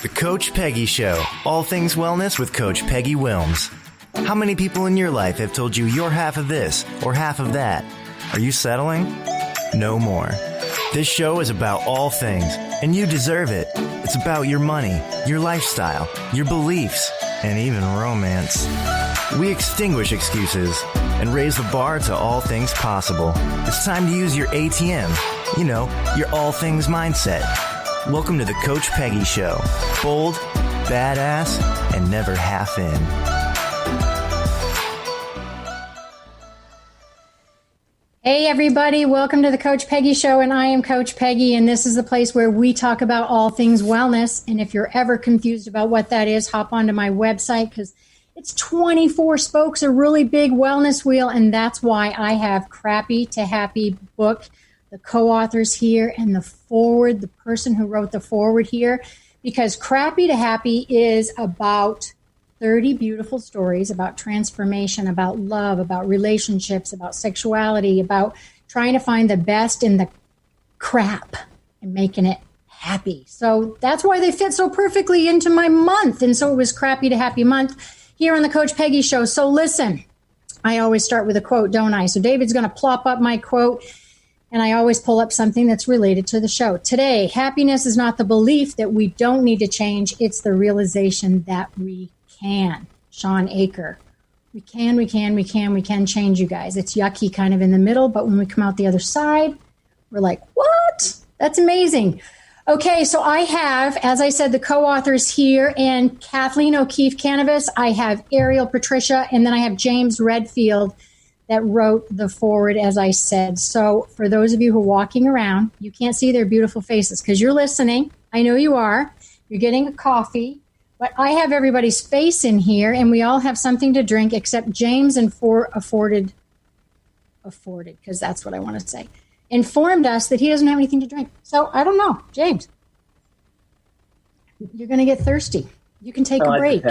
The Coach Peggy Show. All things wellness with Coach Peggy Wilms. How many people in your life have told you you're half of this or half of that? Are you settling? No more. This show is about all things, and you deserve it. It's about your money, your lifestyle, your beliefs, and even romance. We extinguish excuses and raise the bar to all things possible. It's time to use your ATM. You know, your all things mindset. Welcome to the Coach Peggy Show. Bold, badass, and never half in. Hey everybody, welcome to the Coach Peggy Show, and I am Coach Peggy, and this is the place where we talk about all things wellness. And if you're ever confused about what that is, hop onto my website because it's 24 spokes, a really big wellness wheel, and that's why I have Crappy to Happy book, the co-authors here, and the forward, the person who wrote the forward here, because Crappy to Happy is about 30 beautiful stories about transformation, about love, about relationships, about sexuality, about trying to find the best in the crap and making it happy. So that's why they fit so perfectly into my month. And so it was Crappy to Happy month here on the Coach Peggy Show. So listen, I always start with a quote, don't I? So David's going to plop up my quote, and I always pull up something that's related to the show. Today, happiness is not the belief that we don't need to change. It's the realization that we can. Sean Aker. We can change, you guys. It's yucky kind of in the middle, but when we come out the other side, we're like, what? That's amazing. Okay, so I have, as I said, the co-authors here, and Kathleen O-Keefe Kanavos. I have Ariel, Patricia, and then I have James Redfield that wrote the forward, as I said. So for those of you who are walking around, you can't see their beautiful faces because you're listening. I know you are. You're getting a coffee. But I have everybody's face in here, and we all have something to drink except James afforded, because that's what I want to say, informed us that he doesn't have anything to drink. So I don't know. James, you're going to get thirsty. You can take a break.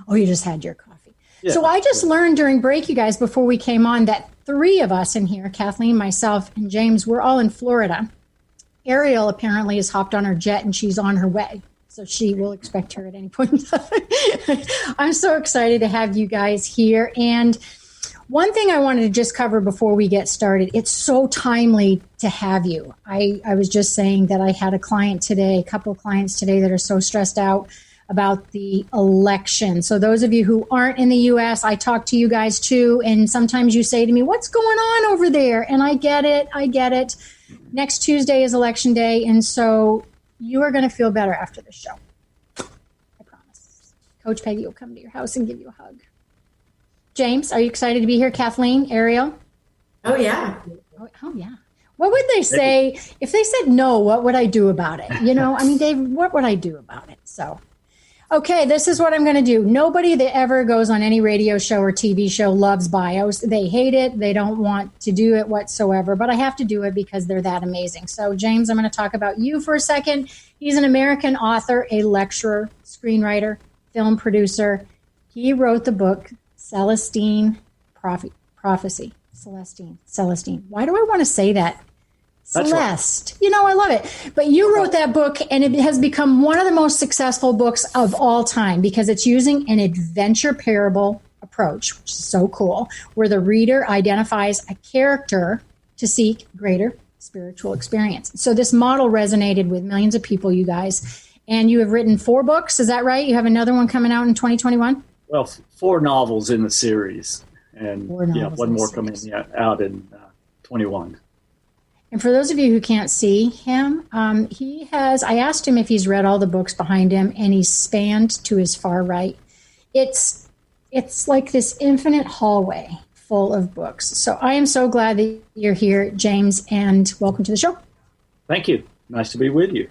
Oh, you just had your coffee. Yeah. So I just learned during break, you guys, before we came on, that three of us in here, Kathleen, myself, and James, we're all in Florida. Ariel apparently has hopped on her jet, and she's on her way. So she will expect her at any point in time. I'm so excited to have you guys here. And one thing I wanted to just cover before we get started, it's so timely to have you. I was just saying that I had a couple of clients today that are so stressed out about the election. So those of you who aren't in the U.S., I talk to you guys too. And sometimes you say to me, what's going on over there? And I get it. Next Tuesday is election day. And so you are going to feel better after the show. I promise. Coach Peggy will come to your house and give you a hug. James, are you excited to be here? Kathleen, Ariel? Oh, yeah. Oh, yeah. What would they say? If they said no, what would I do about it? You know, I mean, Dave, what would I do about it? So, okay, this is what I'm going to do. Nobody that ever goes on any radio show or TV show loves bios. They hate it. They don't want to do it whatsoever, but I have to do it because they're that amazing. So, James, I'm going to talk about you for a second. He's an American author, a lecturer, screenwriter, film producer. He wrote the book, Celestine Prophecy. Celestine. Why do I want to say that? Celeste. Right. You know, I love it. But you wrote that book, and it has become one of the most successful books of all time because it's using an adventure parable approach, which is so cool, where the reader identifies a character to seek greater spiritual experience. So this model resonated with millions of people, you guys. And you have written 4 books. Is that right? You have another one coming out in 2021? Well, 4 novels in the series. And one more coming out in 21. And for those of you who can't see him, I asked him if he's read all the books behind him, and he's spanned to his far right. It's like this infinite hallway full of books. So I am so glad that you're here, James, and welcome to the show. Thank you. Nice to be with you.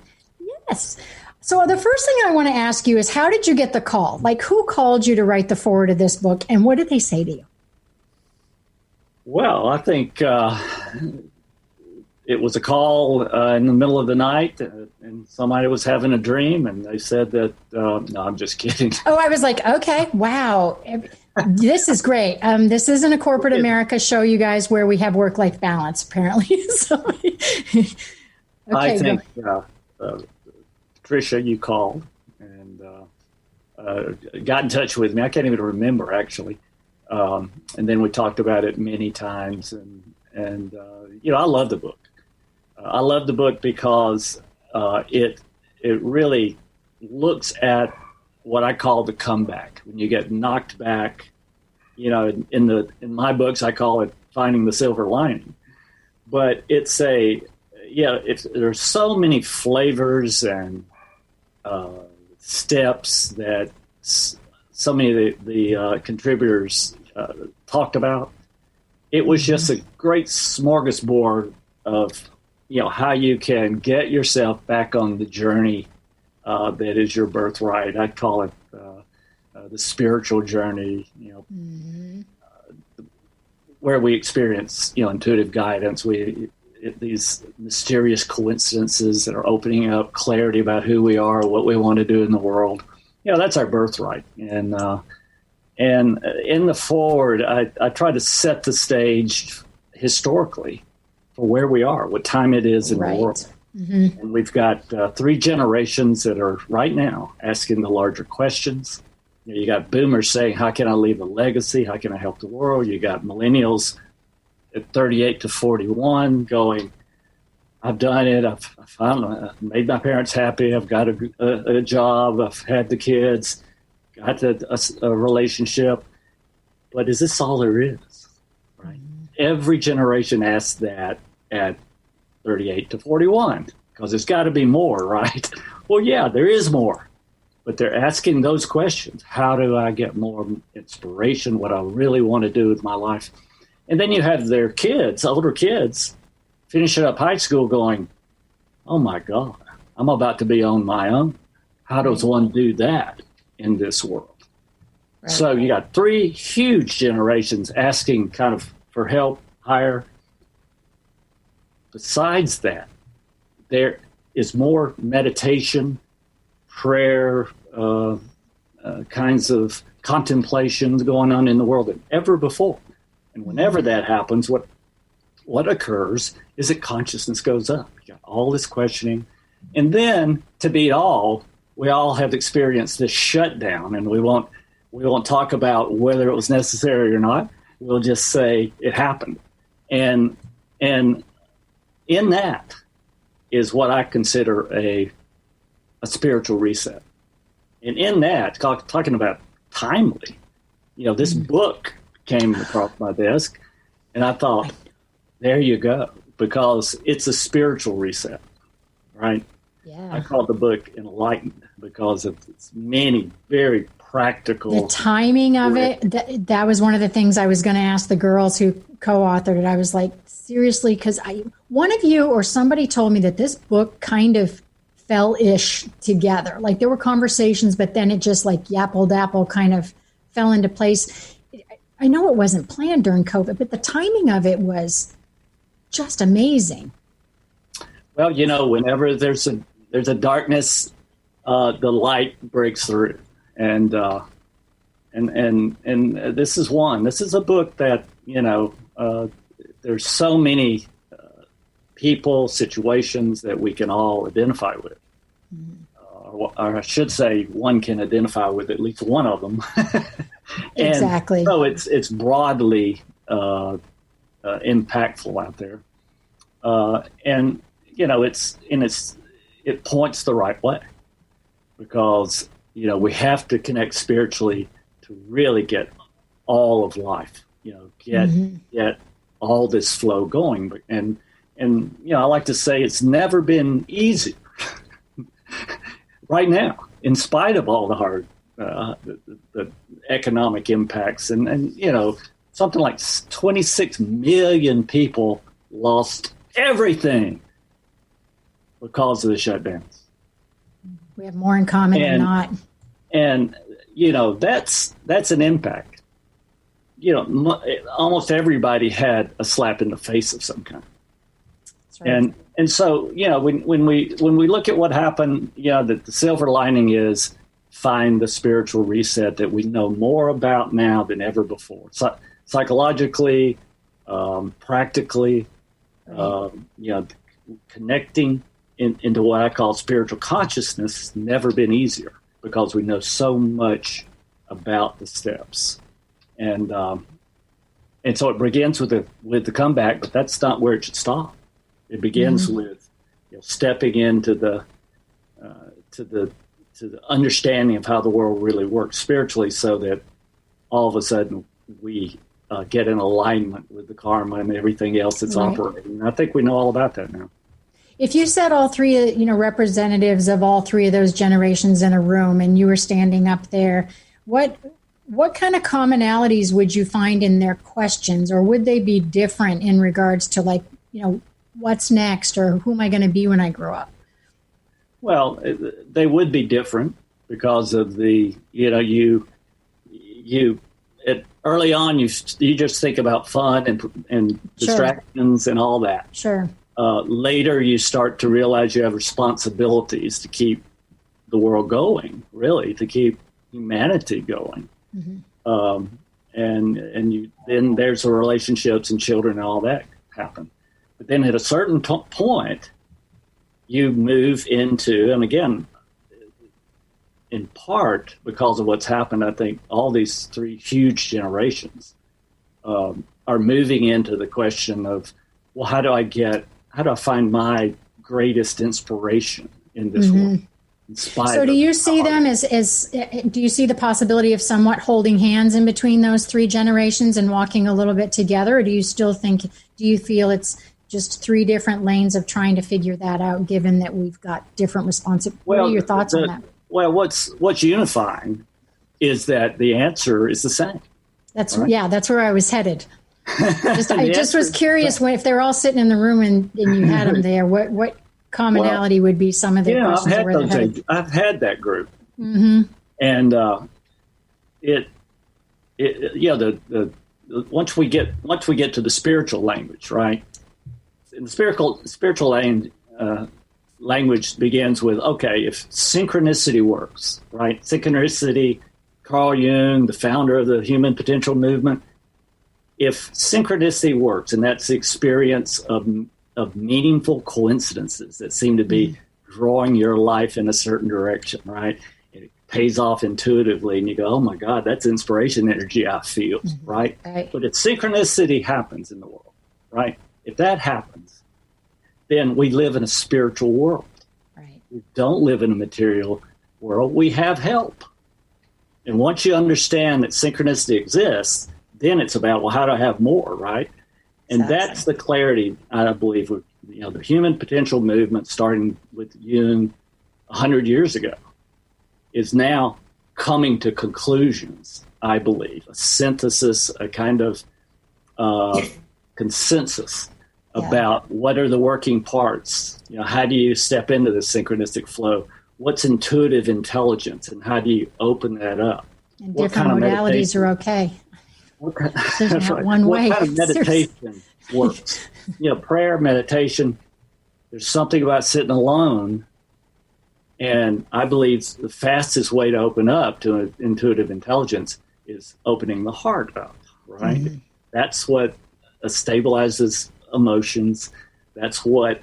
Yes. So the first thing I want to ask you is, how did you get the call? Like, who called you to write the foreword of this book, and what did they say to you? Well, I think it was a call in the middle of the night, and somebody was having a dream, and they said that, no, I'm just kidding. Oh, I was like, okay, wow. This is great. This isn't a corporate America show, you guys, where we have work-life balance, apparently. So, okay, I think Patricia, you called and got in touch with me. I can't even remember, actually. And then we talked about it many times. And I love the book. I love the book because it really looks at what I call the comeback. When you get knocked back, in my books, I call it finding the silver lining. But there's so many flavors and steps that so many of the contributors talked about. It was just a great smorgasbord of, how you can get yourself back on the journey that is your birthright. I'd call it the spiritual journey, where we experience, intuitive guidance. These mysterious coincidences that are opening up clarity about who we are, what we want to do in the world. That's our birthright. And in the forward, I try to set the stage historically for where we are, what time it is in the world. Mm-hmm. And we've got 3 generations that are right now asking the larger questions. You got boomers saying, how can I leave a legacy? How can I help the world? You got millennials at 38 to 41 going, I've done it. I've made my parents happy. I've got a job. I've had the kids, got a relationship. But is this all there is? Right? Mm-hmm. Every generation asks that at 38 to 41 because there's got to be more, right? Well, yeah, there is more. But they're asking those questions. How do I get more inspiration? What I really want to do with my life? And then you have their kids, older kids, finishing up high school going, oh, my God, I'm about to be on my own. How does one do that in this world? Right. So you got 3 huge generations asking kind of for help, higher. Besides that, there is more meditation, prayer, kinds of contemplations going on in the world than ever before. And whenever that happens, what occurs is that consciousness goes up. You got all this questioning. And then, to beat all, we all have experienced this shutdown, and we won't talk about whether it was necessary or not. We'll just say it happened. And in that is what I consider a spiritual reset. And in that, talking about timely, this book came across my desk, and I thought, there you go, because it's a spiritual reset, right? Yeah. I call the book Enlightened because of its many very practical. The timing of it, that was one of the things I was going to ask the girls who co-authored it. I was like, seriously, because one of you or somebody told me that this book kind of fell-ish together. Like there were conversations, but then it just like yapple-dapple kind of fell into place. I know it wasn't planned during COVID, but the timing of it was just amazing. Well, whenever there's a darkness, the light breaks through, and this is one. This is a book that there's so many people, situations that we can all identify with. Or I should say, one can identify with at least one of them. Exactly. So it's broadly impactful out there, and it points the right way because we have to connect spiritually to really get all of life. Get all this flow going, and I like to say it's never been easy. Right now, in spite of all the hard the economic impacts, and something like 26 million people lost everything because of the shutdowns. We have more in common than not. And that's an impact. Almost everybody had a slap in the face of some kind. That's right. And so when we look at what happened, that the silver lining is find the spiritual reset that we know more about now than ever before. Psychologically, practically, connecting into what I call spiritual consciousness has never been easier because we know so much about the steps. And so it begins with the comeback, but that's not where it should stop. It begins with stepping into the understanding of how the world really works spiritually, so that all of a sudden we get in alignment with the karma and everything else that's operating. And I think we know all about that now. If you said all three, representatives of all three of those generations in a room, and you were standing up there, what kind of commonalities would you find in their questions, or would they be different in regards to what's next, or who am I going to be when I grow up? Well, they would be different because of the, early on, you just think about fun and distractions and all that. Sure. Later, you start to realize you have responsibilities to keep the world going, really, to keep humanity going. Mm-hmm. Then there's the relationships and children and all that happen. But then at a certain point, you move into, and again, in part because of what's happened, I think all these three huge generations are moving into the question of, well, how do I find my greatest inspiration in this world? So do you see them do you see the possibility of somewhat holding hands in between those three generations and walking a little bit together? Or do you feel it's just three different lanes of trying to figure that out, given that we've got different responsibilities? What are your thoughts on that? Well, what's unifying is that the answer is the same. That's where I was headed. I just was curious if they're all sitting in the room and you had them there, what commonality would be some of their questions? I've had that group. Mm-hmm. And once we get to the spiritual language, right? In the spiritual language begins with, okay, if synchronicity works, right? Synchronicity, Carl Jung, the founder of the human potential movement, if synchronicity works, and that's the experience of meaningful coincidences that seem to be drawing your life in a certain direction, right? It pays off intuitively, and you go, oh my God, that's inspiration energy I feel, right? But if synchronicity happens in the world, right? If that happens, then we live in a spiritual world. Right. We don't live in a material world. We have help. And once you understand that synchronicity exists, then it's about, well, how do I have more, right? And that's the clarity, I believe, with the human potential movement, starting with Jung 100 years ago, is now coming to conclusions, I believe, a synthesis, a kind of consensus about what are the working parts. How do you step into the synchronistic flow? What's intuitive intelligence, and how do you open that up? And different modalities are okay. That's right. One way. What kind of meditation works? Prayer, meditation. There's something about sitting alone, and I believe the fastest way to open up to intuitive intelligence is opening the heart up. Right. Mm-hmm. That's what stabilizes emotions. That's what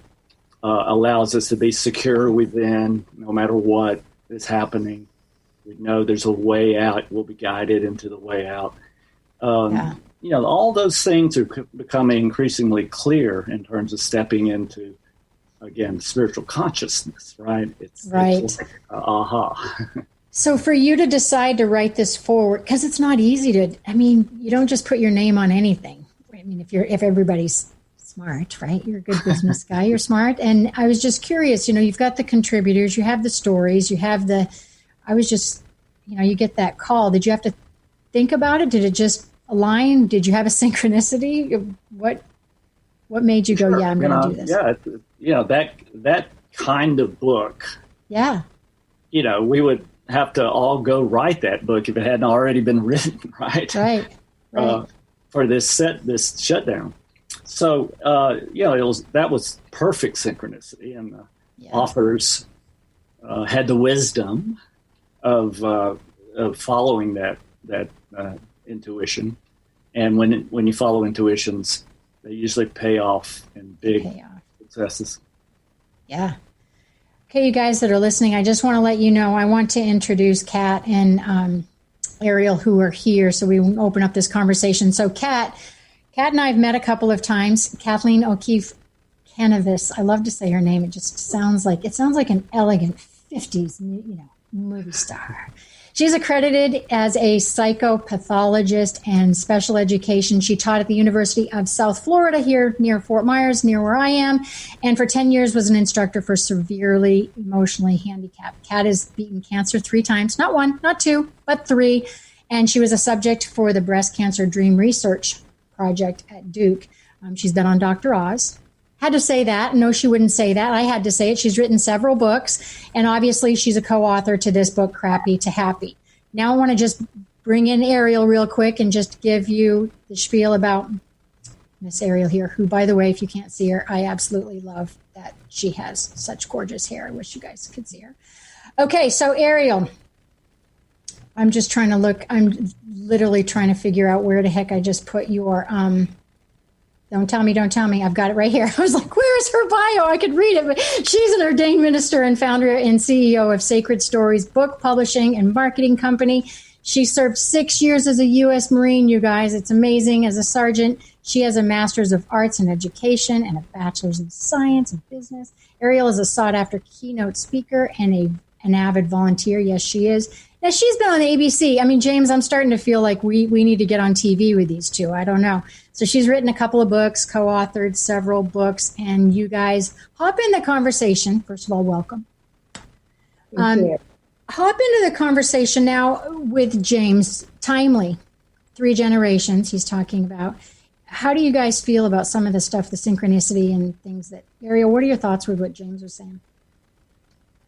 allows us to be secure within, no matter what is happening. We know there's a way out. We'll be guided into the way out. All those things are becoming increasingly clear in terms of stepping into, again, spiritual consciousness, right? It's like, aha. So for you to decide to write this forward, because it's not easy you don't just put your name on anything. I mean, if everybody's smart, right? You're a good business guy, you're smart. And I was just curious, you've got the contributors, you have the stories, you get that call. Did you have to think about it? Did it just align? Did you have a synchronicity? What made you go, I'm going to do this? That kind of book. Yeah. We would have to all go write that book if it hadn't already been written, right? Right. For this shutdown. So, that was perfect synchronicity, and the authors had the wisdom of following that intuition. And when you follow intuitions, they usually pay off in big successes. Yeah. Okay, you guys that are listening, I just want to let you know, I want to introduce Kat and Ariel, who are here, so we open up this conversation. So Kat and I have met a couple of times. Kathleen O-Keefe Kanavos. I love to say her name. It just sounds like an elegant 50s, movie star. She's accredited as a psychopathologist and special education. She taught at the University of South Florida here near Fort Myers, near where I am, and for 10 years was an instructor for severely emotionally handicapped. Kat has beaten cancer 3 times, not 1, not 2, but 3, and she was a subject for the Breast Cancer Dream Research Project at Duke. She's been on Dr. Oz. Had to say that. No, she wouldn't say that. I had to say it. She's written several books, and obviously she's a co-author to this book, Crappy to Happy. Now I want to just bring in Ariel real quick and just give you the spiel about Miss Ariel here, who, by the way, if you can't see her, I absolutely love that she has such gorgeous hair. I wish you guys could see her. Okay, so Ariel, I'm just trying to look. I'm literally trying to figure out where the heck I just put your Don't tell me. I've got it right here. I was like, where is her bio? I could read it, but she's an ordained minister and founder and CEO of Sacred Stories book publishing and marketing company. She served 6 years as a U.S. Marine, you guys. It's amazing. As a sergeant, she has a master's of arts in education and a bachelor's in science and business. Ariel is a sought-after keynote speaker and an avid volunteer. Yes, she is. Now, she's been on ABC. I mean, James, I'm starting to feel like we need to get on TV with these two. I don't know. So she's written a couple of books, co-authored several books, and you guys hop in the conversation. First of all, welcome. Hop into the conversation now with James. Timely, 3 generations he's talking about. How do you guys feel about some of the stuff, the synchronicity and things that, Ariel, what are your thoughts with what James was saying?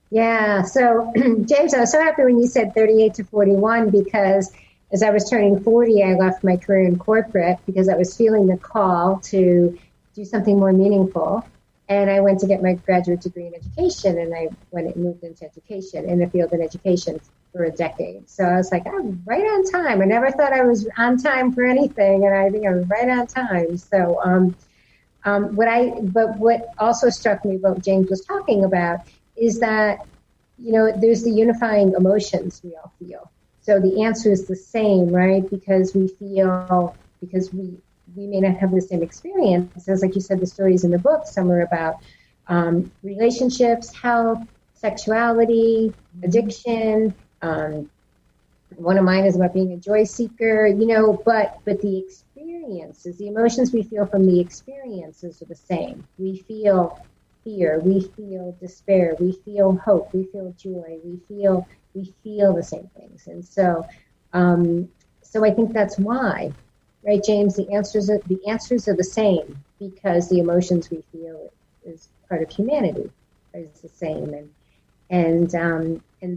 Yeah, so James, I was so happy when you said 38 to 41 because as I was turning 40, I left my career in corporate because I was feeling the call to do something more meaningful. And I went to get my graduate degree in education, and I moved into education, in the field of education for a decade. So I was like, I'm right on time. I never thought I was on time for anything, and I think I was right on time. So what also struck me, what James was talking about, is that, there's the unifying emotions we all feel. So the answer is the same, right? Because we may not have the same experiences. Like you said, the stories in the book, some are about relationships, health, sexuality, addiction. One of mine is about being a joy seeker, but the experiences, the emotions we feel from the experiences are the same. We feel fear, we feel despair, we feel hope, we feel joy, we feel the same things. And so I think that's why, right, James, the answers are the same because the emotions we feel is part of humanity is the same. And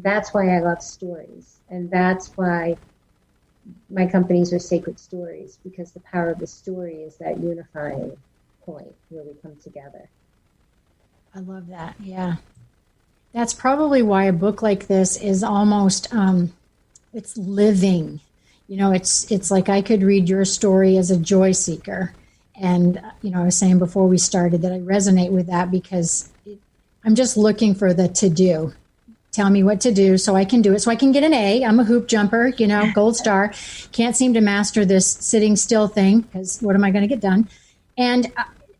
that's why I love stories. And that's why my companies are Sacred Stories, because the power of the story is that unifying point where we come together. I love that. Yeah. That's probably why a book like this is almost, it's living. It's like I could read your story as a joy seeker. And, I was saying before we started that I resonate with that because I'm just looking for the to-do. Tell me what to do so I can do it. So I can get an A. I'm a hoop jumper, gold star. Can't seem to master this sitting still thing because what am I going to get done? And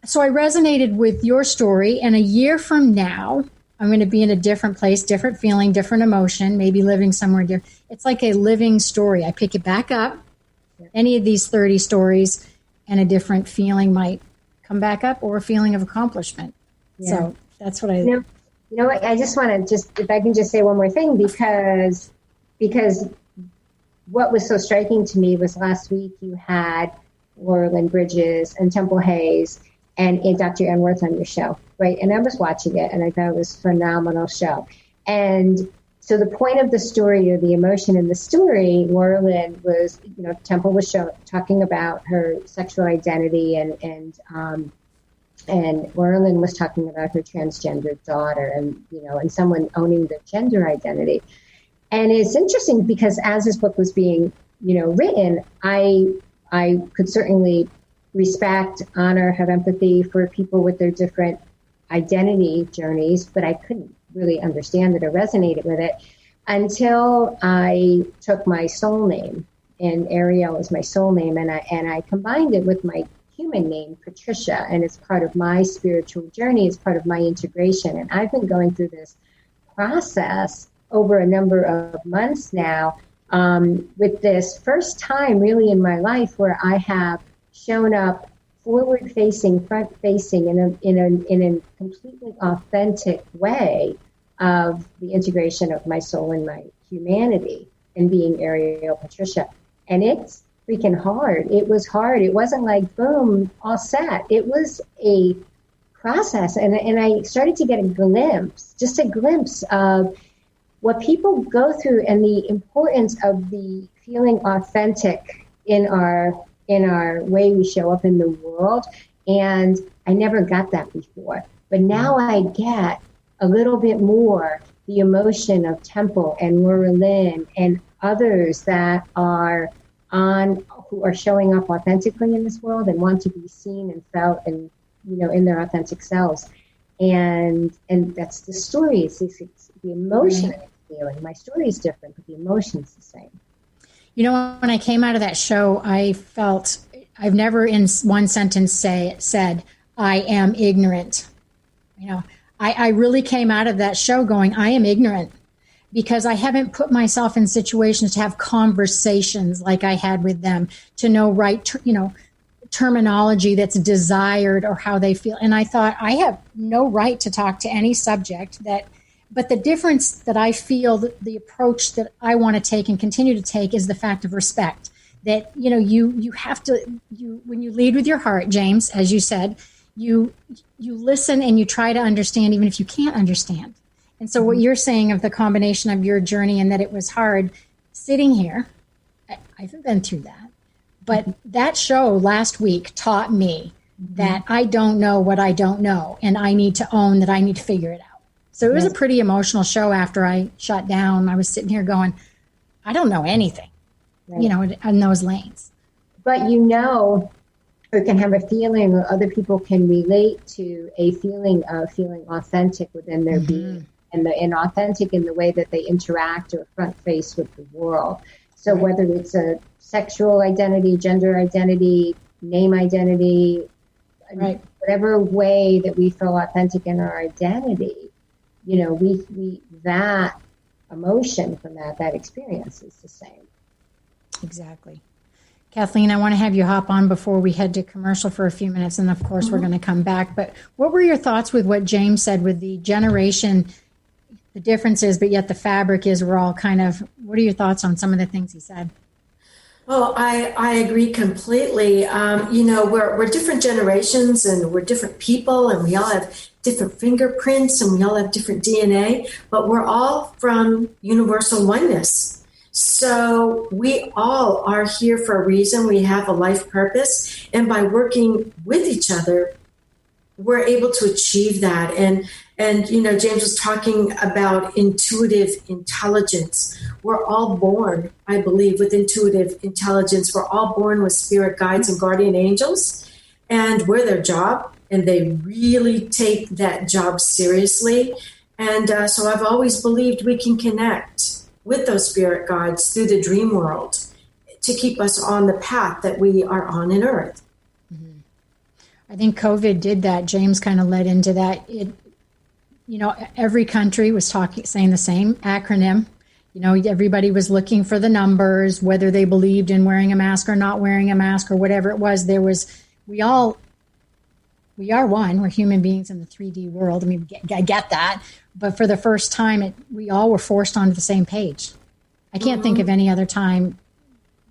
so I resonated with your story, and a year from now, I'm going to be in a different place, different feeling, different emotion, maybe living somewhere different. It's like a living story. I pick it back up, any of these 30 stories, and a different feeling might come back up or a feeling of accomplishment. Yeah. So that's what I... You know what? I just want to if I can just say one more thing, because what was so striking to me was last week you had Laurel Bridges and Temple Hayes and Dr. Anworth on your show, right? And I was watching it, and I thought it was a phenomenal show. And so the point of the story, or the emotion in the story, Laurel was, Temple was talking about her sexual identity, and Laurel was talking about her transgender daughter, and and someone owning their gender identity. And it's interesting because as this book was being, written, I could certainly respect, honor, have empathy for people with their different identity journeys, but I couldn't really understand it or resonated with it until I took my soul name, and Ariel is my soul name, and I combined it with my human name, Patricia, and it's part of my spiritual journey. It's part of my integration, and I've been going through this process over a number of months now, with this first time really in my life where I have shown up forward-facing, front-facing in a completely authentic way of the integration of my soul and my humanity and being Ariel Patricia. And it's freaking hard. It was hard. It wasn't like, boom, all set. It was a process. And I started to get a glimpse of what people go through and the importance of the feeling authentic in our way we show up in the world. And I never got that before. But now I get a little bit more the emotion of Temple and Laura Lynn and others that are who are showing up authentically in this world and want to be seen and felt and, in their authentic selves. And that's the story. It's the emotion I'm feeling. My story is different, but the emotion is the same. When I came out of that show, I felt I've never in one sentence said, I am ignorant. I really came out of that show going, I am ignorant, because I haven't put myself in situations to have conversations like I had with them, to know terminology that's desired or how they feel. And I thought, I have no right to talk to any subject but the difference that I feel, the approach that I want to take and continue to take, is the fact of respect. That, you have to, when you lead with your heart, James, as you said, you listen and you try to understand, even if you can't understand. And so what you're saying of the combination of your journey and that it was hard sitting here, I've been through that. But that show last week taught me that I don't know what I don't know, and I need to own that I need to figure it out. So it was a pretty emotional show after I shut down. I was sitting here going, I don't know anything, in those lanes. But or can have a feeling, or other people can relate to a feeling of feeling authentic within their being, and authentic in the way that they interact or front face with the world. So whether it's a sexual identity, gender identity, name identity, whatever way that we feel authentic in our identity, we that emotion from that experience is the same. Exactly. Kathleen, I want to have you hop on before we head to commercial for a few minutes, and of course we're going to come back. But what were your thoughts with what James said with the generation, the differences, but yet the fabric is we're all kind of, what are your thoughts on some of the things he said? Well, I agree completely. We're different generations, and we're different people, and we all have different fingerprints, and we all have different DNA, but we're all from universal oneness. So we all are here for a reason. We have a life purpose, and by working with each other, we're able to achieve that. And James was talking about intuitive intelligence. We're all born, I believe, with intuitive intelligence. We're all born with spirit guides and guardian angels, and we're their job, and they really take that job seriously. And so I've always believed we can connect with those spirit guides through the dream world to keep us on the path that we are on in Earth. I think COVID did that. James kind of led into that. Every country was saying the same acronym. Everybody was looking for the numbers, whether they believed in wearing a mask or not wearing a mask or whatever it was. We are one. We're human beings in the 3D world. I mean, I get that. But for the first time, we all were forced onto the same page. I can't think of any other time.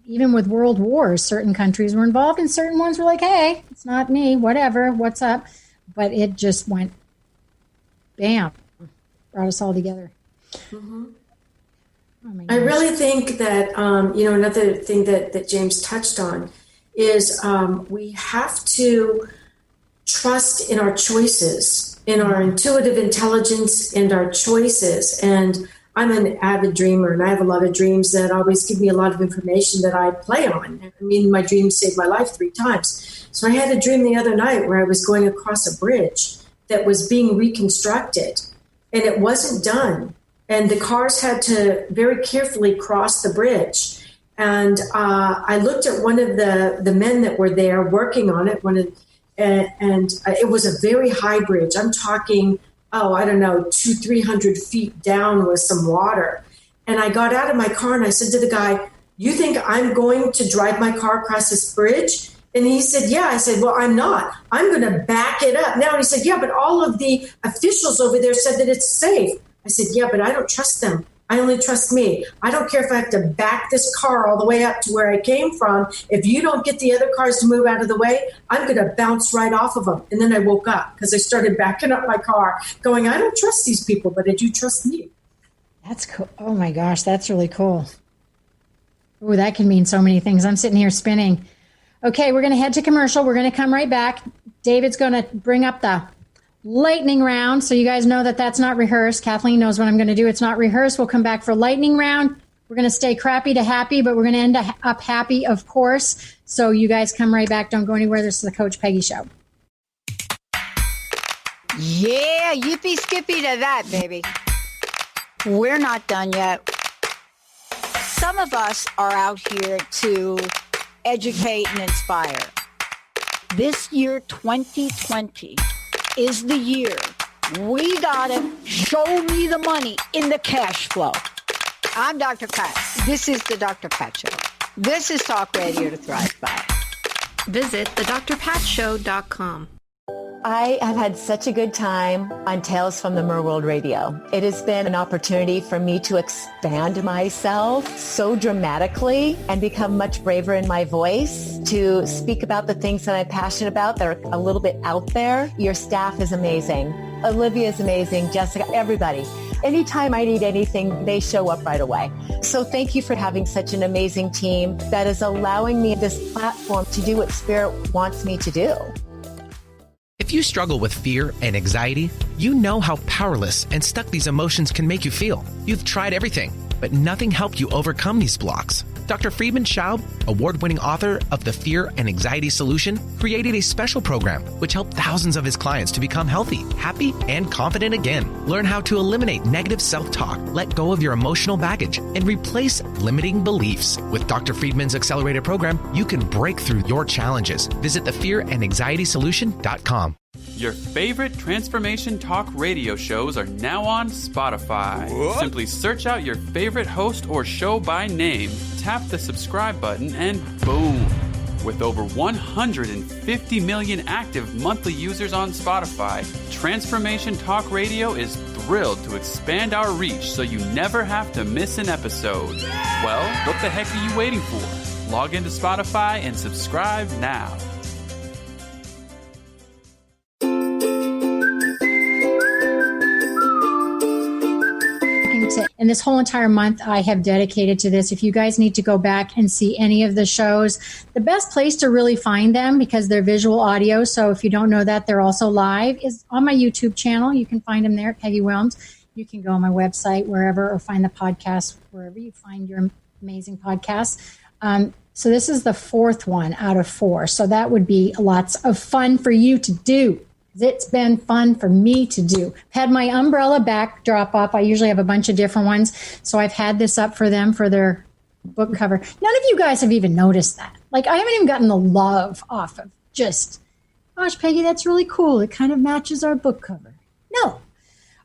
Even with world wars, certain countries were involved and certain ones were like, hey, it's not me, whatever, what's up? But it just went, bam, brought us all together. Mm-hmm. Oh I really think that, another thing that James touched on is we have to trust in our choices, in our intuitive intelligence and our choices. And I'm an avid dreamer, and I have a lot of dreams that always give me a lot of information that I play on. I mean, my dreams saved my life 3 times. So I had a dream the other night where I was going across a bridge that was being reconstructed. and it wasn't done. And the cars had to very carefully cross the bridge. And I looked at one of the men that were there working on it, and it was a very high bridge. I'm talking, 200-300 feet down with some water. And I got out of my car and I said to the guy, "You think I'm going to drive my car across this bridge?" And he said, "Yeah." I said, "Well, I'm not. I'm going to back it up now." And he said, "Yeah, but all of the officials over there said that it's safe." I said, "Yeah, but I don't trust them. I only trust me. I don't care if I have to back this car all the way up to where I came from. If you don't get the other cars to move out of the way, I'm going to bounce right off of them." And then I woke up because I started backing up my car going, I don't trust these people, but I do trust me. That's cool. Oh my gosh, that's really cool. Oh, that can mean so many things. I'm sitting here spinning. Okay, we're going to head to commercial. We're going to come right back. David's going to bring up the lightning round, so you guys know that that's not rehearsed. Kathleen knows what I'm going to do. It's not rehearsed. We'll come back for lightning round. We're going to stay crappy to happy, but we're going to end up happy, of course. So you guys come right back. Don't go anywhere. This is the Coach Peggy Show. Yeah, yippee skippy to that, baby. We're not done yet. Some of us are out here to educate and inspire. This year, 2020, is the year we gotta show me the money in the cash flow. I'm Dr. Pat. This is the Dr. Pat Show. This is Talk Radio to Thrive By. Visit thedrpatshow.com. I have had such a good time on Tales from the Merworld Radio. It has been an opportunity for me to expand myself so dramatically and become much braver in my voice, to speak about the things that I'm passionate about that are a little bit out there. Your staff is amazing. Olivia is amazing. Jessica, everybody. Anytime I need anything, they show up right away. So thank you for having such an amazing team that is allowing me this platform to do what Spirit wants me to do. If you struggle with fear and anxiety, you know how powerless and stuck these emotions can make you feel. You've tried everything, but nothing helped you overcome these blocks. Dr. Friedman Schaub, award-winning author of The Fear and Anxiety Solution, created a special program which helped thousands of his clients to become healthy, happy, and confident again. Learn how to eliminate negative self-talk, let go of your emotional baggage, and replace limiting beliefs. With Dr. Friedman's accelerated program, you can break through your challenges. Visit thefearandanxietysolution.com. Your favorite transformation talk radio shows are now on Spotify. What? Simply search out your favorite host or show by name, tap the subscribe button, and boom. With over 150 million active monthly users on Spotify, Transformation Talk Radio is thrilled to expand our reach so you never have to miss an episode. Well, what the heck are you waiting for? Log into Spotify and subscribe now. And this whole entire month I have dedicated to this. If you guys need to go back and see any of the shows, the best place to really find them, because they're visual audio, so if you don't know that, they're also live, is on my YouTube channel. You can find them there at Peggy Wilms. You can go on my website, wherever, or find the podcast wherever you find your amazing podcasts. So this is the fourth one out of 4. So that would be lots of fun for you to do. It's been fun for me to do. I've had my umbrella backdrop up. I usually have a bunch of different ones. So I've had this up for them for their book cover. None of you guys have even noticed that. Like, I haven't even gotten the love off of just, gosh, Peggy, that's really cool. It kind of matches our book cover. No. All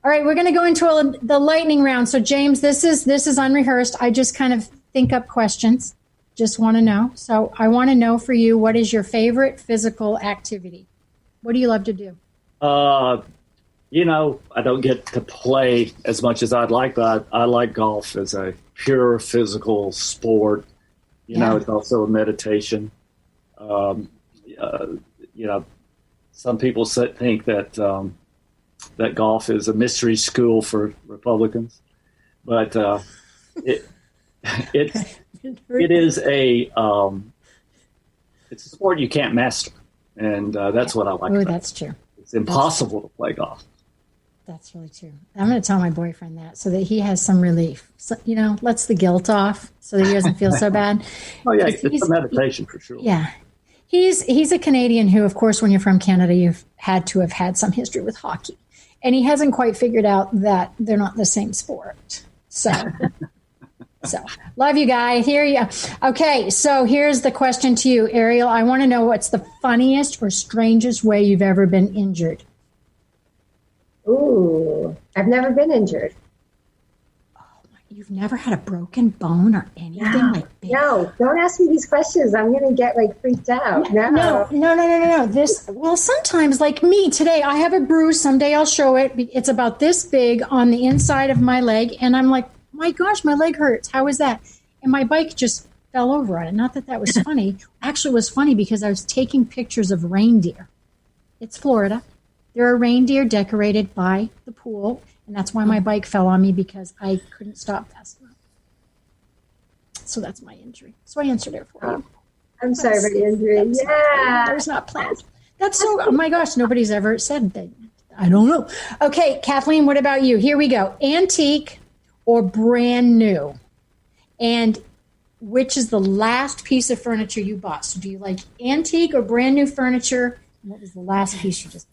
right, we're going to go into the lightning round. So, James, this is unrehearsed. I just kind of think up questions. Just want to know. So I want to know for you, what is your favorite physical activity? What do you love to do? I don't get to play as much as I'd like, but I like golf as a pure physical sport. It's also a meditation. Some people think that that golf is a mystery school for Republicans, but it is it's a sport you can't master, and that's what I like. Oh, that's true. It's impossible to play golf. That's really true. I'm going to tell my boyfriend that so that he has some relief. So, lets the guilt off so that he doesn't feel so bad. Oh, yeah, it's a meditation for sure. Yeah. He's a Canadian who, of course, when you're from Canada, you've had to have had some history with hockey. And he hasn't quite figured out that they're not the same sport. So, love you, guy. Hear you. Okay, so here's the question to you, Ariel. I want to know what's the funniest or strangest way you've ever been injured? Ooh, I've never been injured. You've never had a broken bone or anything like that? No, don't ask me these questions. I'm going to get freaked out. No. Well, sometimes like me today, I have a bruise. Someday I'll show it. It's about this big on the inside of my leg. And I'm like, my gosh, my leg hurts. How is that? And my bike just fell over on it. Not that was funny. Actually, it was funny because I was taking pictures of reindeer. It's Florida. There are reindeer decorated by the pool. And that's why my bike fell on me, because I couldn't stop fast enough. So that's my injury. So I answered it for you. I'm sorry for the injury. Yeah. It was not planned. That's so, oh my gosh, nobody's ever said that. I don't know. Okay, Kathleen, what about you? Here we go. Antique or brand new? And which is the last piece of furniture you bought? So do you like antique or brand new furniture? What was the last piece you just bought?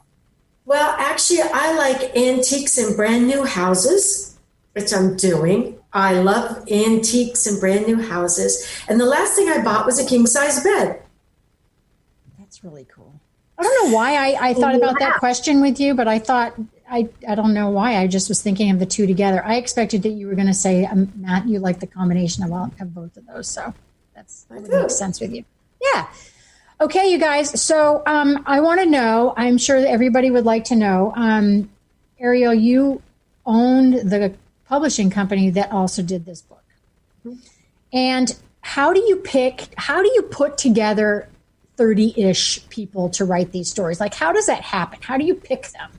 Well, actually, I like antiques and brand new houses, which I'm doing. I love antiques and brand new houses. And the last thing I bought was a king-size bed. That's really cool. I don't know why I thought about that question with you, but I thought, I don't know why. I just was thinking of the two together. I expected that you were going to say, Matt, you like the combination of both of those. So that makes sense with you. Yeah. Okay, you guys. So I want to know, I'm sure that everybody would like to know, Ariel, you owned the publishing company that also did this book. And how do you put together 30-ish people to write these stories? Like, how does that happen? How do you pick them?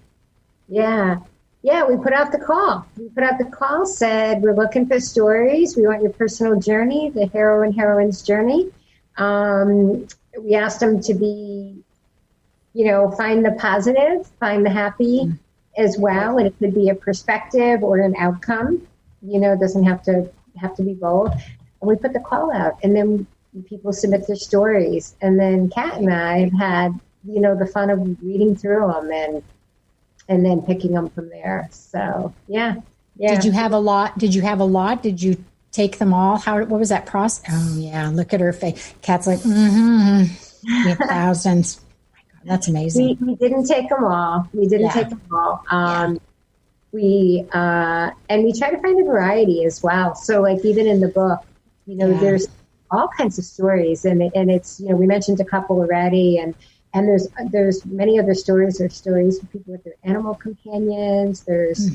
Yeah, we put out the call. Said, we're looking for stories. We want your personal journey, the heroine's journey. We asked them to be, find the positive, find the happy as well. And it could be a perspective or an outcome, it doesn't have to be both. And we put the call out, and then people submit their stories. And then Kat and I have had, the fun of reading through them and then picking them from there. So, yeah. Did you have a lot? Did you take them all? What was that process? Oh, yeah. Look at her face. Kat's like, thousands. Oh my God, that's amazing. We didn't take them all. We try to find a variety as well. So even in the book, there's all kinds of stories, and it's, we mentioned a couple already, and there's many other stories. There's stories for people with their animal companions. There's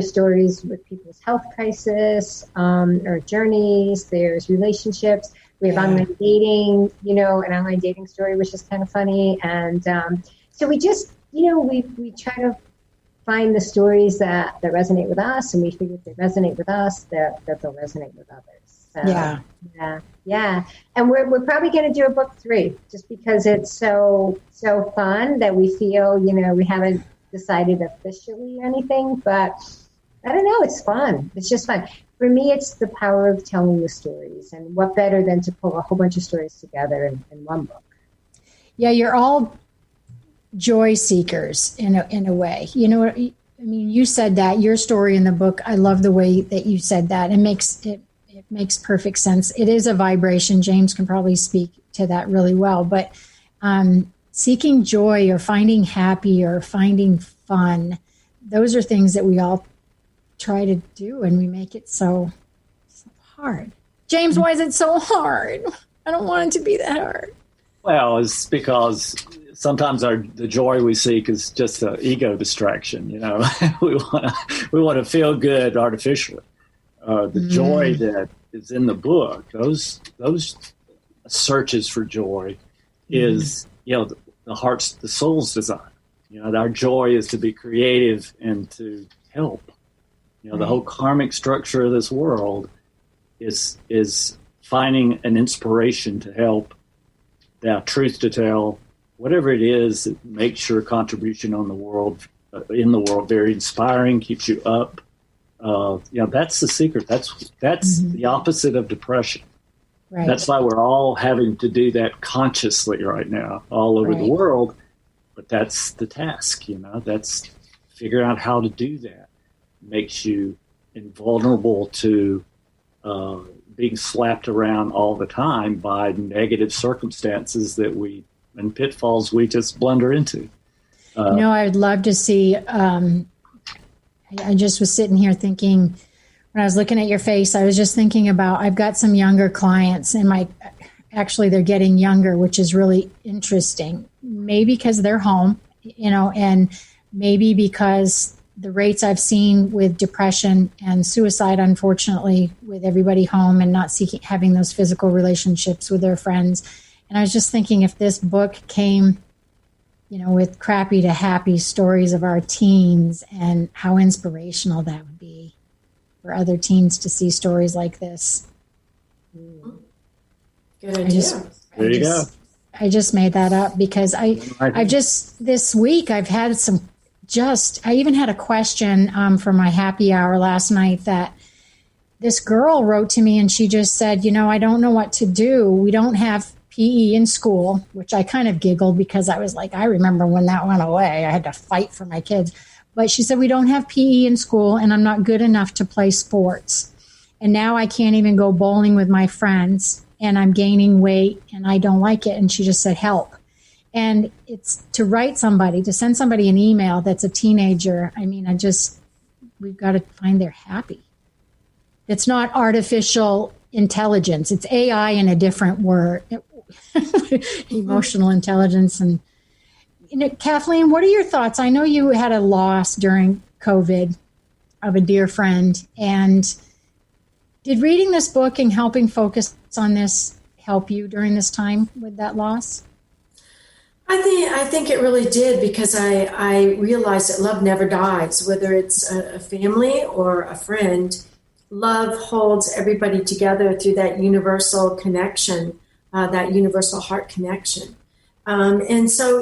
stories with people's health crisis, or journeys. There's relationships. We have online dating, an online dating story, which is kind of funny. And so we just, we try to find the stories that resonate with us, and we figure if they resonate with us, that they'll resonate with others. So, yeah. And we're probably going to do a book 3, just because it's so fun that we feel, we haven't decided officially anything, but I don't know. It's fun. It's just fun. For me, it's the power of telling the stories, and what better than to pull a whole bunch of stories together in one book. Yeah, you're all joy seekers in a way. You said that your story in the book. I love the way that you said that. It makes perfect sense. It is a vibration. James can probably speak to that really well. But seeking joy or finding happy or finding fun, those are things that we all try to do, and we make it so hard. James, why is it so hard? I don't want it to be that hard. Well, it's because sometimes the joy we seek is just an ego distraction. We want to feel good artificially. The joy that is in the book, those searches for joy, is the soul's design. Our joy is to be creative and to help. The whole karmic structure of this world is finding an inspiration to help, that truth to tell, whatever it is that makes your contribution in the world very inspiring, keeps you up. That's the secret. That's the opposite of depression. Right. That's why we're all having to do that consciously right now, all over the world. But that's the task, that's figuring out how to do that. Makes you invulnerable to being slapped around all the time by negative circumstances and pitfalls we just blunder into. I would love to see, I just was sitting here thinking, when I was looking at your face, I was just thinking about, I've got some younger clients and actually they're getting younger, which is really interesting. Maybe because they're home, and maybe because the rates I've seen with depression and suicide, unfortunately, with everybody home and not having those physical relationships with their friends. And I was just thinking, if this book came, with crappy to happy stories of our teens, and how inspirational that would be for other teens to see stories like this. Good idea. There you go. I just made that up because this week I've had I even had a question for my happy hour last night that this girl wrote to me, and she just said, I don't know what to do. We don't have PE in school, which I kind of giggled because I was like, I remember when that went away. I had to fight for my kids. But she said, we don't have PE in school, and I'm not good enough to play sports. And now I can't even go bowling with my friends, and I'm gaining weight, and I don't like it. And she just said, help. And it's to send somebody an email that's a teenager. I mean, we've got to find they're happy. It's not artificial intelligence. It's AI in a different word, emotional intelligence. And Kathleen, what are your thoughts? I know you had a loss during COVID of a dear friend. And did reading this book and helping focus on this help you during this time with that loss? I think it really did, because I realized that love never dies, whether it's a family or a friend. Love holds everybody together through that universal connection, that universal heart connection. And so,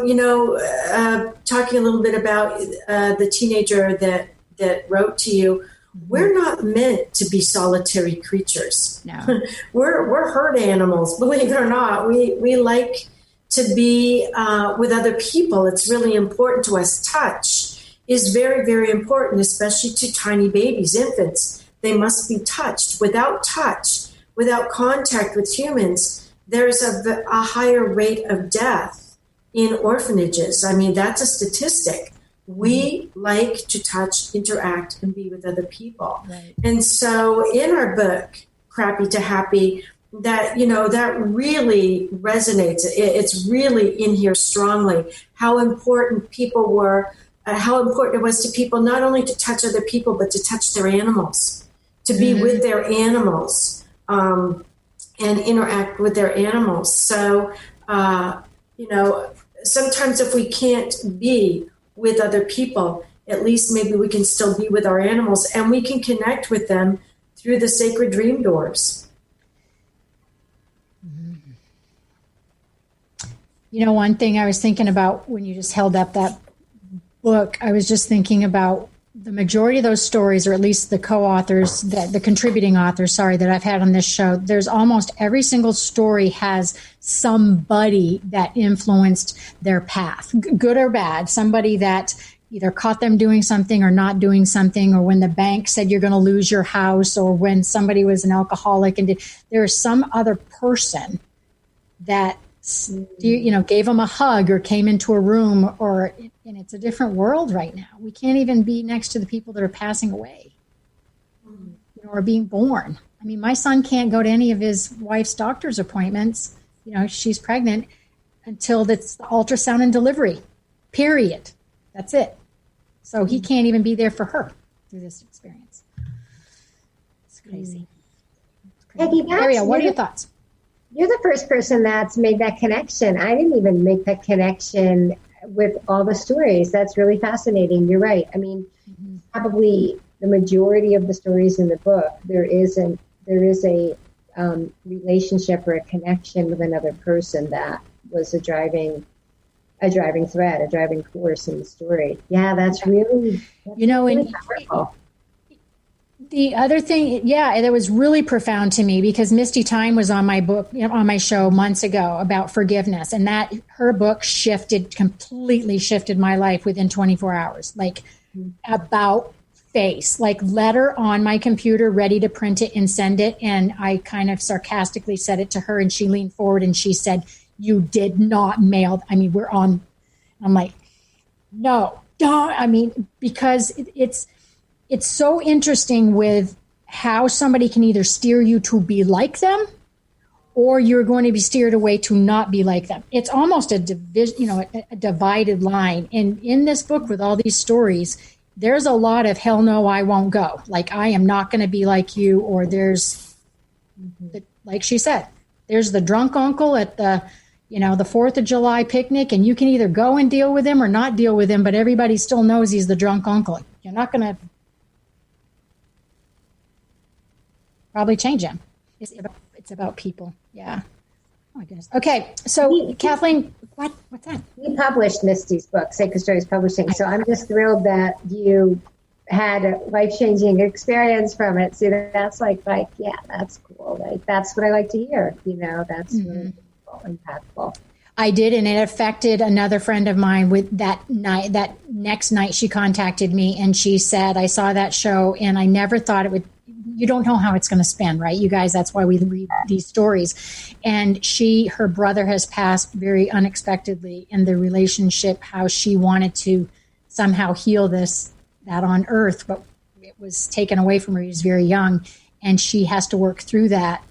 talking a little bit about the teenager that wrote to you, we're not meant to be solitary creatures. No. We're herd animals, believe it or not. We like to be with other people. It's really important to us. Touch is very, very important, especially to tiny babies, infants. They must be touched. Without touch, without contact with humans, there's a higher rate of death in orphanages. I mean, that's a statistic. We like to touch, interact, and be with other people. Right. And so in our book, Crappy to Happy, that really resonates. It's really in here strongly, how important people were, how important it was to people not only to touch other people, but to touch their animals, to be with their animals and interact with their animals. So, sometimes if we can't be with other people, at least maybe we can still be with our animals, and we can connect with them through the sacred dream doors. One thing I was thinking about when you just held up that book, I was just thinking about the majority of those stories, or at least the co-authors, the contributing authors, that I've had on this show, there's almost every single story has somebody that influenced their path, good or bad, somebody that either caught them doing something or not doing something, or when the bank said you're going to lose your house, or when somebody was an alcoholic, and there's some other person that gave them a hug or came into a room, and it's a different world right now. We can't even be next to the people that are passing away, or being born. I mean, my son can't go to any of his wife's doctor's appointments. She's pregnant until it's the ultrasound and delivery, period. That's it. So he can't even be there for her through this experience. It's crazy. Peggy, Ariel, what are your thoughts? You're the first person that's made that connection. I didn't even make that connection with all the stories. That's really fascinating. You're right. I mean, probably the majority of the stories in the book, there is a relationship or a connection with another person that was a driving thread, a driving force in the story. Yeah, that's really, really powerful. The other thing, that was really profound to me, because Misty Time was on my book, on my show months ago about forgiveness, and that her book completely shifted my life within 24 hours, like about face, like letter on my computer, ready to print it and send it. And I kind of sarcastically said it to her, and she leaned forward and she said, "You did not mail." I mean, I'm like, no, don't. I mean, because it's so interesting with how somebody can either steer you to be like them, or you're going to be steered away to not be like them. It's almost a divided line. And in this book, with all these stories, there's a lot of hell no, I won't go. Like, I am not going to be like you. Or there's, like she said, there's the drunk uncle at the 4th of July picnic, and you can either go and deal with him or not deal with him, but everybody still knows he's the drunk uncle. You're not going to probably change him. It's about people. Yeah. Oh my goodness. Okay. So Kathleen, what's that? We published Misty's book, Sacred Stories Publishing. So I'm just thrilled that you had a life-changing experience from it. See, that's like, yeah, that's cool. Like, that's what I like to hear. That's really impactful. I did, and it affected another friend of mine. With that next night she contacted me, and she said, I saw that show and I never thought it would. You don't know how it's going to spin, right? You guys, that's why we read these stories. And her brother has passed very unexpectedly, in the relationship, how she wanted to somehow heal that on earth, but it was taken away from her. He was very young, and she has to work through that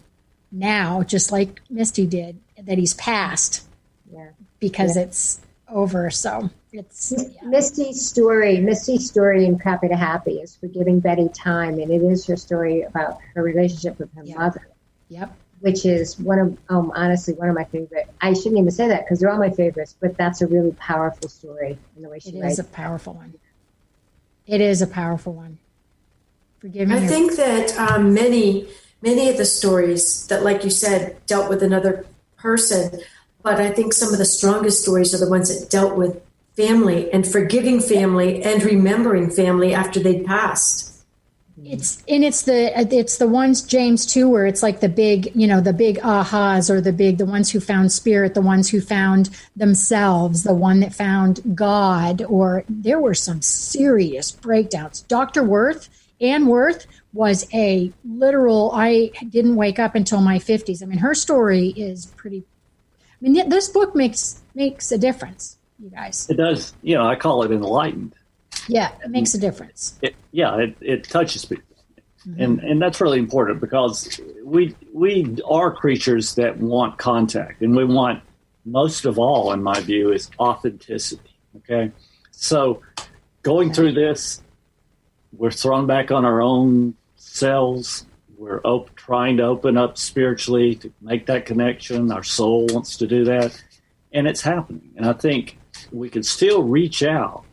now, just like Misty did, that he's passed, because it's over. So it's Misty's story in Copy to Happy is for giving Betty time, and it is her story about her relationship with her mother. Yep. Which is honestly one of my favorite. I shouldn't even say that because they're all my favorites, but that's a really powerful story in the way she writes. It is a powerful one. It is a powerful one. Forgiving. I think that many of the stories that, like you said, dealt with another person, but I think some of the strongest stories are the ones that dealt with family and forgiving family and remembering family after they'd passed. It's the ones, James, too, where it's like the big ahas, or the ones who found spirit, the ones who found themselves, the one that found God, or there were some serious breakdowns. Dr. Ann Worth was a literal, I didn't wake up until my 50s. I mean, her story is pretty, this book makes a difference, you guys. It does. I call it enlightened. Yeah, it makes a difference. It touches people. Mm-hmm. And that's really important, because we are creatures that want contact, and we want, most of all, in my view, is authenticity. Okay? So going through this, we're thrown back on our own selves. We're trying to open up spiritually to make that connection. Our soul wants to do that, and it's happening. And I think we can still reach out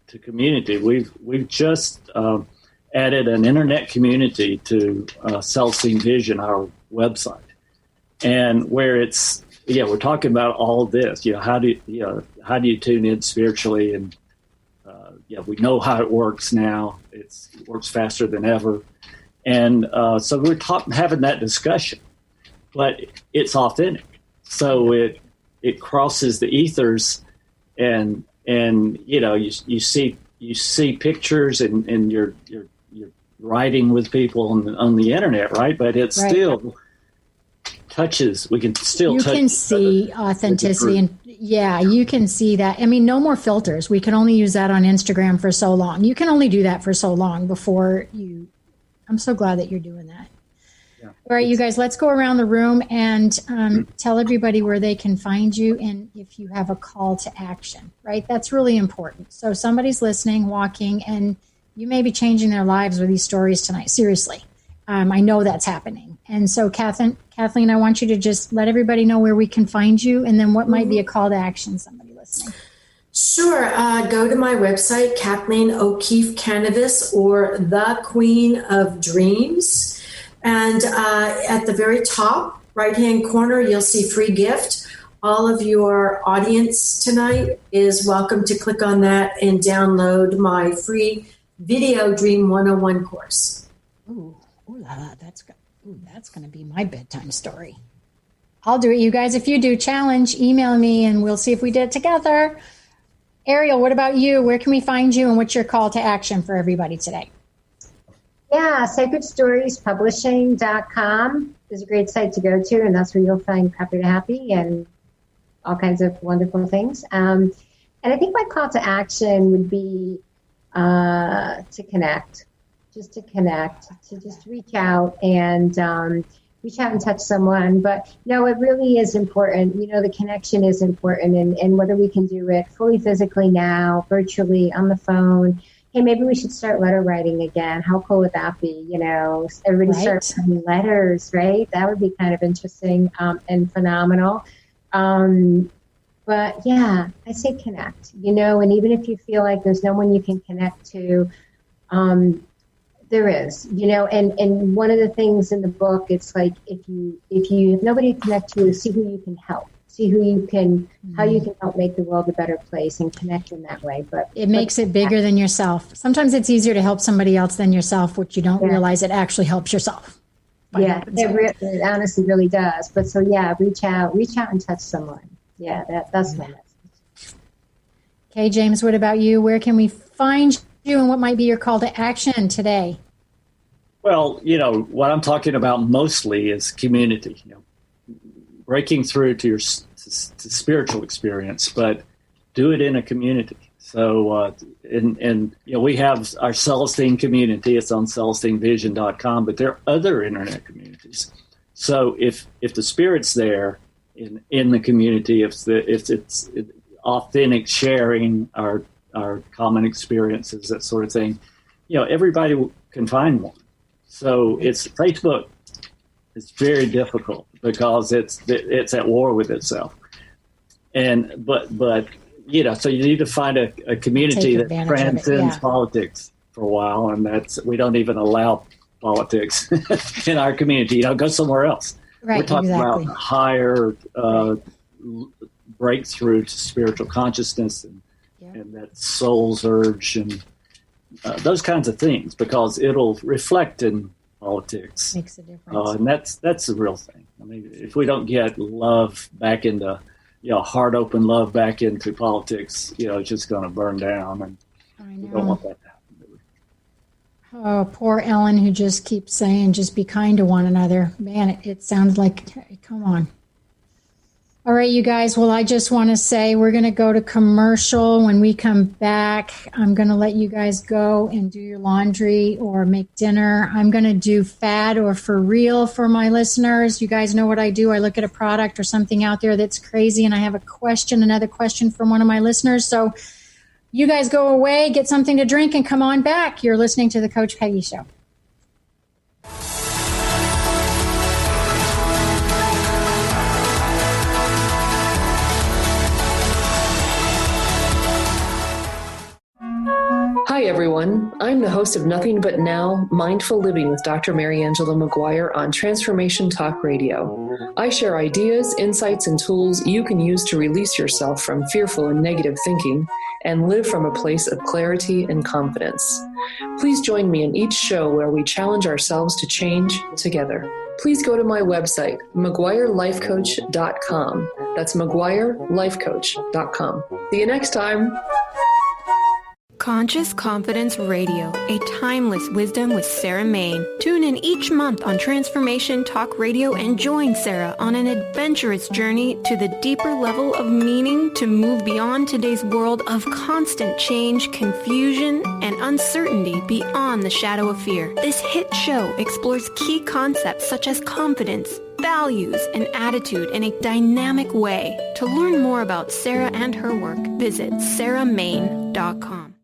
to community. We've just added an internet community to Celestine Vision, our website, and where it's we're talking about all of this. How do you tune in spiritually? And we know how it works now. It works faster than ever, and so we're having that discussion, but it's authentic. So it crosses the ethers, and you see pictures, and you're writing with people on the internet, right? But it still touches. We can still. You can see authenticity, and you can see that. I mean, no more filters. We can only use that on Instagram for so long. You can only do that for so long before you. I'm so glad that you're doing that. Yeah. All right, you guys, let's go around the room and tell everybody where they can find you, and if you have a call to action, right? That's really important. So somebody's listening, walking, and you may be changing their lives with these stories tonight. Seriously. I know that's happening. And so Kathleen, I want you to just let everybody know where we can find you, and then what might be a call to action, somebody listening. Sure. Go to my website, Kathleen O-Keefe Kanavos, or The Queen of Dreams. And at the very top right-hand corner, you'll see free gift. All of your audience tonight is welcome to click on that and download my free video Dream 101 course. Ooh la la, that's going to be my bedtime story. I'll do it, you guys. If you do, challenge, email me, and we'll see if we did it together. Ariel, what about you? Where can we find you, and what's your call to action for everybody today? Yeah, sacredstoriespublishing.com is a great site to go to, and that's where you'll find Prepper to Happy and all kinds of wonderful things. And I think my call to action would be to connect, to just reach out and touch someone. But, it really is important. The connection is important, and whether we can do it fully physically now, virtually, on the phone. Hey, maybe we should start letter writing again. How cool would that be? Everybody start writing letters, right? That would be kind of interesting and phenomenal. But yeah, I say connect, and even if you feel like there's no one you can connect to, there is, and one of the things in the book, it's like, if nobody to connect to, see who you can help. See how you can help make the world a better place and connect in that way. But it makes it bigger than yourself. Sometimes it's easier to help somebody else than yourself, which you don't realize it actually helps yourself. Yeah, it honestly really does. But so reach out and touch someone. Yeah, that's my message. Okay, James, what about you? Where can we find you, and what might be your call to action today? Well, what I'm talking about mostly is community. Breaking through to to spiritual experience, but do it in a community. So, we have our Celestine community. It's on CelestineVision.com, but there are other internet communities. So if the spirit's there in the community, if it's authentic sharing our common experiences, that sort of thing, everybody can find one. So it's Facebook. It's very difficult because it's at war with itself, but so you need to find a community that transcends politics for a while, and we don't even allow politics in our community. Go somewhere else. Right, we're talking about higher breakthrough to spiritual consciousness and that soul's urge and those kinds of things, because it'll reflect in politics. Makes a difference. And that's the real thing. I mean, if we don't get love back into, heart open love back into politics, it's just going to burn down, and we don't want that to happen. Oh, poor Ellen, who just keeps saying, just be kind to one another. Man, it sounds like, come on. All right, you guys. Well, I just want to say we're going to go to commercial. When we come back, I'm going to let you guys go and do your laundry or make dinner. I'm going to do fad or for real for my listeners. You guys know what I do. I look at a product or something out there that's crazy, and I have another question from one of my listeners. So you guys go away, get something to drink, and come on back. You're listening to the Coach Peggy Show. Hi, everyone. I'm the host of Nothing But Now, Mindful Living with Dr. Mary Angela McGuire on Transformation Talk Radio. I share ideas, insights, and tools you can use to release yourself from fearful and negative thinking and live from a place of clarity and confidence. Please join me in each show where we challenge ourselves to change together. Please go to my website, McGuireLifeCoach.com. That's McGuireLifeCoach.com. See you next time. Conscious Confidence Radio, a timeless wisdom with Sarah Main. Tune in each month on Transformation Talk Radio and join Sarah on an adventurous journey to the deeper level of meaning to move beyond today's world of constant change, confusion, and uncertainty beyond the shadow of fear. This hit show explores key concepts such as confidence, values, and attitude in a dynamic way. To learn more about Sarah and her work, visit sarahmain.com.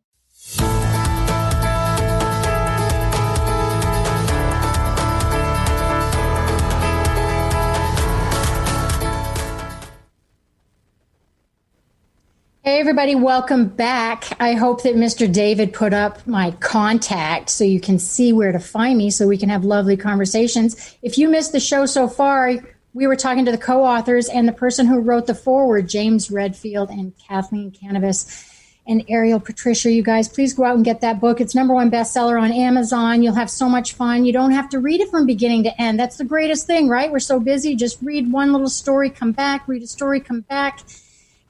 Hey, everybody, welcome back. I hope that Mr. David put up my contact so you can see where to find me so we can have lovely conversations. If you missed the show so far, we were talking to the co-authors and the person who wrote the foreword, James Redfield and Kathleen Kanavos. and Ariel, Patricia, you guys, please go out and get that book. It's #1 bestseller on Amazon. You'll have so much fun. You don't have to read it from beginning to end. That's the greatest thing, right? We're so busy. Just read one little story, come back, read a story, come back.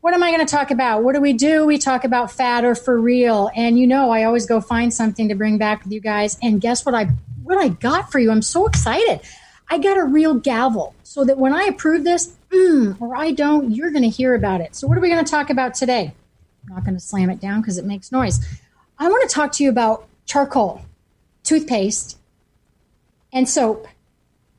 What am I going to talk about? What do? We talk about fat or for real. And you know, I always go find something to bring back with you guys. And guess what I got for you? I'm so excited. I got a real gavel so that when I approve this, or I don't, you're going to hear about it. So what are we going to talk about today? I'm not going to slam it down because it makes noise. I want to talk to you about charcoal, toothpaste, and soap,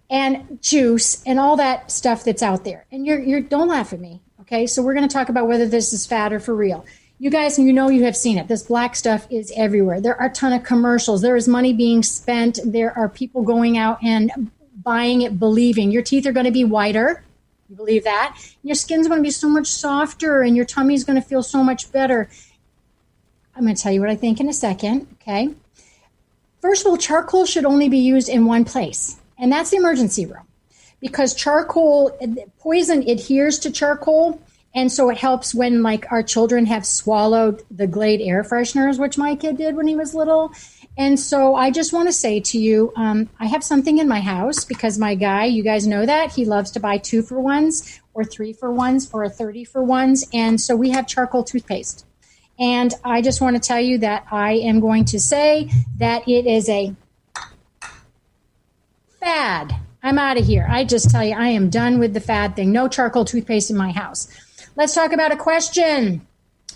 and juice, and all that stuff that's out there. And you're don't laugh at me, okay? So we're going to talk about whether this is fat or for real. You guys, you know, you have seen it. This black stuff is everywhere. There are a ton of commercials. There is money being spent. There are people going out and buying it, believing your teeth are going to be whiter. You believe that? Your skin's going to be so much softer and your tummy's going to feel so much better. I'm going to tell you what I think in a second, okay? First of all, charcoal should only be used in one place, and that's the emergency room. Because charcoal, poison adheres to charcoal, and so it helps when, like, our children have swallowed the Glade air fresheners, which my kid did when he was little. And so I just want to say to you, I have something in my house because my guy, you guys know that, he loves to buy 2-for-1s or 3-for-1s or 30-for-1s. And so we have charcoal toothpaste. And I just want to tell you that I am going to say that it is a fad. I'm out of here. I just tell you, I am done with the fad thing. No charcoal toothpaste in my house. Let's talk about a question.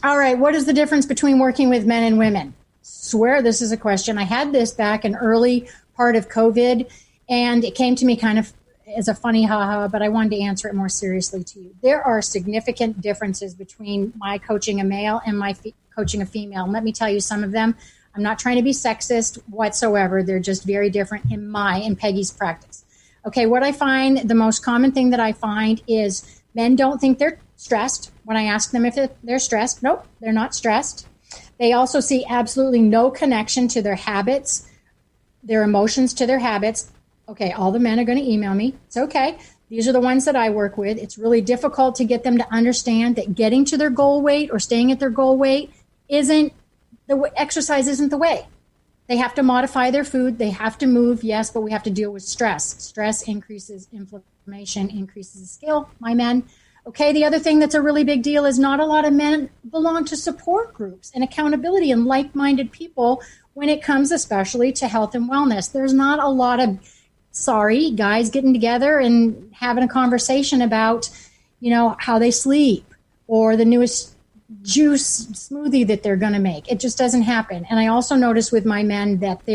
All right, what is the difference between working with men and women? Swear this is a question. I had this back in early part of COVID, and it came to me kind of as a funny haha, but I wanted to answer it more seriously to you. There are significant differences between my coaching a male and my coaching a female. And let me tell you some of them. I'm not trying to be sexist whatsoever. They're just very different in Peggy's practice. Okay, what I find, the most common thing that I find is men don't think they're stressed. When I ask them if they're stressed, nope, they're not stressed. They also see absolutely no connection to their habits, their emotions to their habits. Okay, all the men are going to email me. It's okay. These are the ones that I work with. It's really difficult to get them to understand that getting to their goal weight or staying at their goal weight exercise isn't the way. They have to modify their food. They have to move, yes, but we have to deal with stress. Stress increases inflammation, increases the skill, my men. Okay, the other thing that's a really big deal is not a lot of men belong to support groups and accountability and like-minded people when it comes especially to health and wellness. There's not a lot of, guys getting together and having a conversation about, how they sleep or the newest juice smoothie that they're going to make. It just doesn't happen. And I also notice with my men that they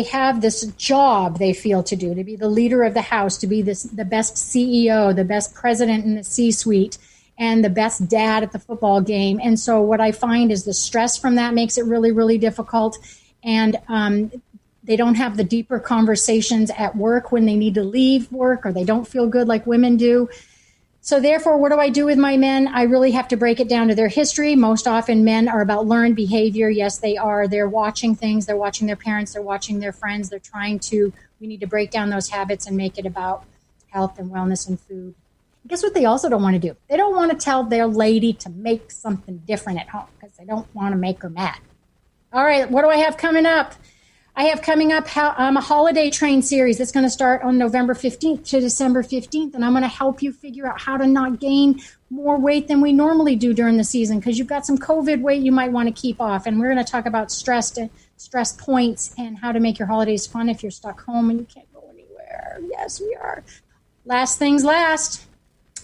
have this job they feel to do, to be the leader of the house, to be the best CEO, the best president in the C-suite, and the best dad at the football game. And so what I find is the stress from that makes it really, really difficult. And they don't have the deeper conversations at work when they need to leave work, or they don't feel good like women do. So therefore, what do I do with my men? I really have to break it down to their history. Most often men are about learned behavior. Yes, they are. They're watching things. They're watching their parents. They're watching their friends. We need to break down those habits and make it about health and wellness and food. Guess what they also don't want to do? They don't want to tell their lady to make something different at home because they don't want to make her mad. All right, what do I have coming up? I have coming up a holiday train series that's going to start on November 15th to December 15th, and I'm going to help you figure out how to not gain more weight than we normally do during the season because you've got some COVID weight you might want to keep off, and we're going to talk about stress points and how to make your holidays fun if you're stuck home and you can't go anywhere. Yes, we are. Last things last,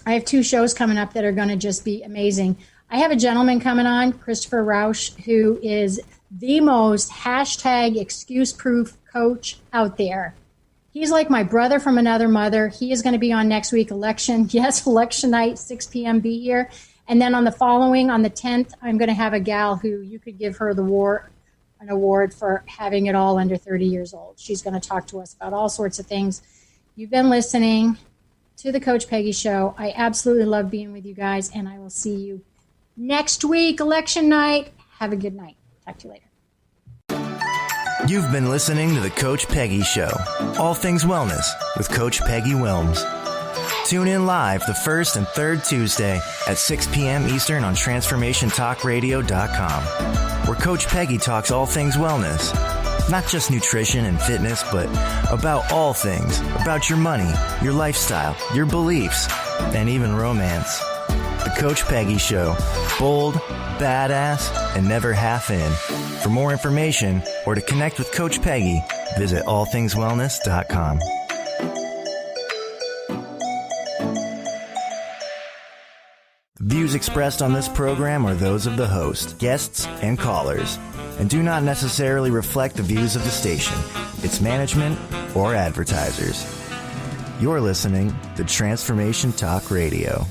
I have 2 shows coming up that are going to just be amazing. I have a gentleman coming on, Christopher Rausch, who is the most #excuse-proof coach out there. He's like my brother from another mother. He is going to be on next week, election night, 6 p.m. Be here. And then on the 10th, I'm going to have a gal who you could give her an award for having it all under 30 years old. She's going to talk to us about all sorts of things. You've been listening to the Coach Peggy Show. I absolutely love being with you guys, and I will see you next week, election night. Have a good night. Talk to you later. You've been listening to the Coach Peggy Show. All things wellness with Coach Peggy Wilms. Tune in live the first and third Tuesday at 6 p.m. Eastern on TransformationTalkRadio.com, where Coach Peggy talks all things wellness. Not just nutrition and fitness, but about all things. About your money, your lifestyle, your beliefs, and even romance. The Coach Peggy Show. Bold, badass, and never half in. For more information or to connect with Coach Peggy, visit allthingswellness.com. The views expressed on this program are those of the host, guests, and callers, and do not necessarily reflect the views of the station, its management, or advertisers. You're listening to Transformation Talk Radio.